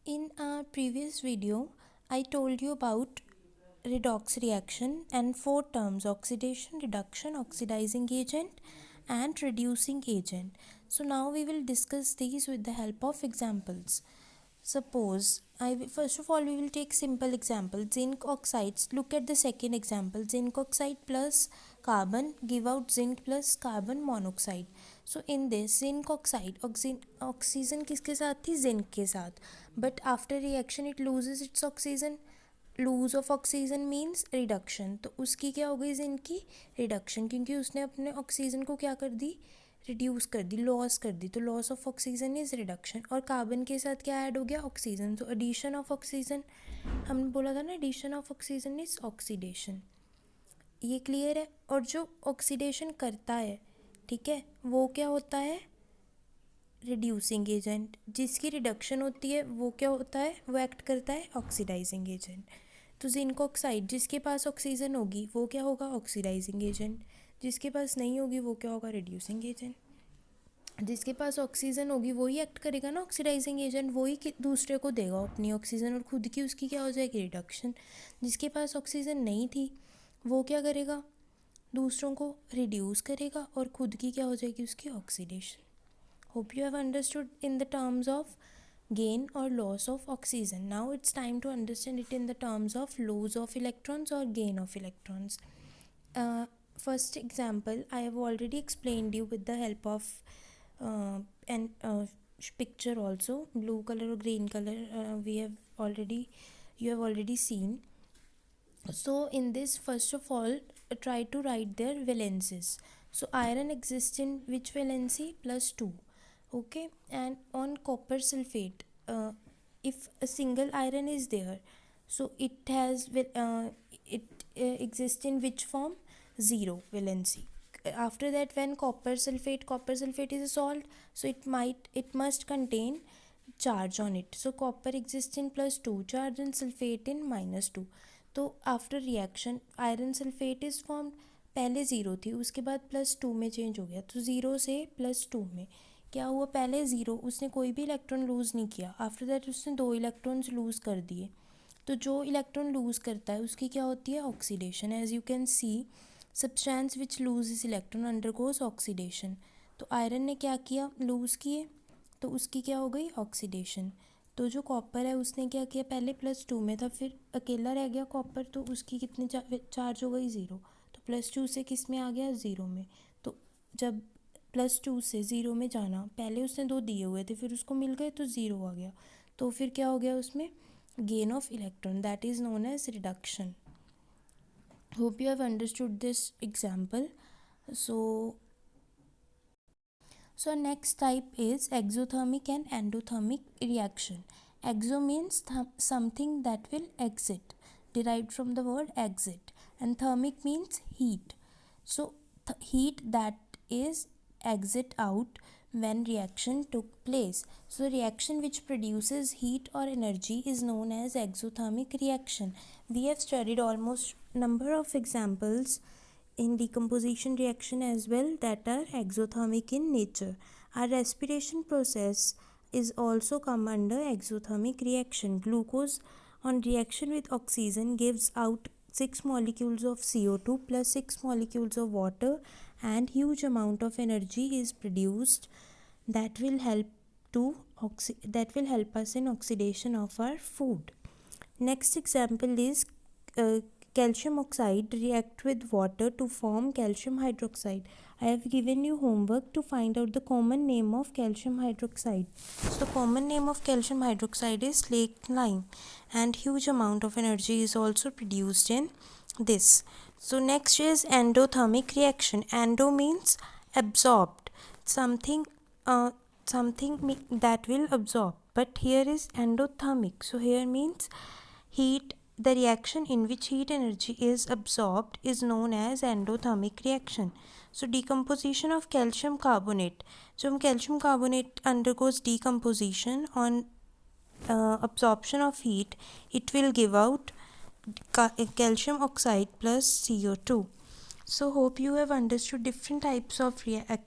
In our previous video, I told you about redox reaction and four terms: oxidation, reduction, oxidizing agent and reducing agent. So now we will discuss these with the help of examples. Suppose, first of all we will take simple example, zinc oxides. Look at the second example, zinc oxide plus carbon give out zinc plus carbon monoxide. So in this zinc oxide, oxygen किसके साथ थी? zinc के साथ. But after reaction it loses its oxygen. Lose of oxygen means reduction, तो उसकी क्या हो गई zinc की? रिडक्शन, क्योंकि उसने अपने ऑक्सीजन को क्या कर दी? रिड्यूस कर दी, लॉस कर दी. तो loss of oxygen is reduction. और कार्बन के साथ क्या ऐड हो गया? ऑक्सीजन. तो एडिशन ऑफ ऑक्सीजन, हमने बोला था ना addition of oxygen is oxidation. ये क्लियर है. और जो ऑक्सीडेशन करता है, ठीक है, वो क्या होता है? Reducing agent. जिसकी रिडक्शन होती है वो क्या होता है? वो एक्ट करता है ऑक्सीडाइजिंग एजेंट. तो जिंक ऑक्साइड, जिसके पास ऑक्सीजन होगी वो क्या होगा? Oxidising agent. जिसके पास नहीं होगी वो क्या होगा? Reducing agent. जिसके पास ऑक्सीजन होगी वही एक्ट करेगा ना ऑक्सीडाइजिंग एजेंट, वही दूसरे को देगा अपनी ऑक्सीजन और खुद की उसकी क्या हो जाएगी? रिडक्शन. जिसके पास ऑक्सीजन नहीं थी वो क्या करेगा? दूसरों को रिड्यूस करेगा और खुद की क्या हो जाएगी? उसकी oxidation. Hope you have understood in the terms of gain or loss of oxygen. Now it's time to understand it in the terms of loss of electrons or gain of electrons. First example I have already explained you with the help of an picture also. Blue color or green color you have already seen. So in this, first of all, try to write their valences. So iron exists in which valency? +2. Okay, and on copper sulfate, if a single iron is there, so it has exists in which form? 0 valency. After that, when copper sulfate is a salt, so it must contain charge on it. So copper exists in +2 charge and sulfate in -2. तो after reaction iron sulphate is formed. पहले 0 थी, उसके बाद +2 में change हो गया. तो 0 से +2 में क्या हुआ? पहले 0, उसने कोई भी इलेक्ट्रॉन लूज़ नहीं किया. आफ्टर दैट उसने 2 इलेक्ट्रॉन्स लूज़ कर दिए. तो जो इलेक्ट्रॉन लूज़ करता है उसकी क्या होती है? Oxidation. As you can see, substance which lose is electron undergoes oxidation. तो आयरन ने क्या किया? लूज़ किए, तो उसकी क्या हो गई? ऑक्सीडेशन. तो जो कॉपर है उसने क्या किया? पहले +2 में था, फिर अकेला रह गया कॉपर, तो उसकी कितनी चार्ज हो गई? 0. तो +2 से किस में आ गया? 0 में. तो जब +2 से 0 में जाना, पहले उसने 2 दिए हुए थे, फिर उसको मिल गए तो 0 आ गया. तो फिर क्या हो गया उसमें? Gain of electron. That is known as reduction. Hope you have understood this example. So next type is exothermic and endothermic reaction. Exo means something that will exit, derived from the word exit, and thermic means heat. So heat that is exit out when reaction took place. So reaction which produces heat or energy is known as exothermic reaction. We have studied almost number of examples in decomposition reaction as well that are exothermic in nature. Our respiration process is also come under exothermic reaction. Glucose on reaction with oxygen gives out 6 molecules of CO2 plus 6 molecules of water, and huge amount of energy is produced that will help us in oxidation of our food. Next example is calcium oxide react with water to form calcium hydroxide. I have given you homework to find out the common name of calcium hydroxide. So the common name of calcium hydroxide is slaked lime, and huge amount of energy is also produced in this. So next is endothermic reaction. Endo means absorbed, something that will absorb, but here is endothermic. So here means heat. The reaction in which heat energy is absorbed is known as endothermic reaction. So decomposition of calcium carbonate. So calcium carbonate undergoes decomposition on absorption of heat. It will give out calcium oxide plus CO2. So hope you have understood different types of reaction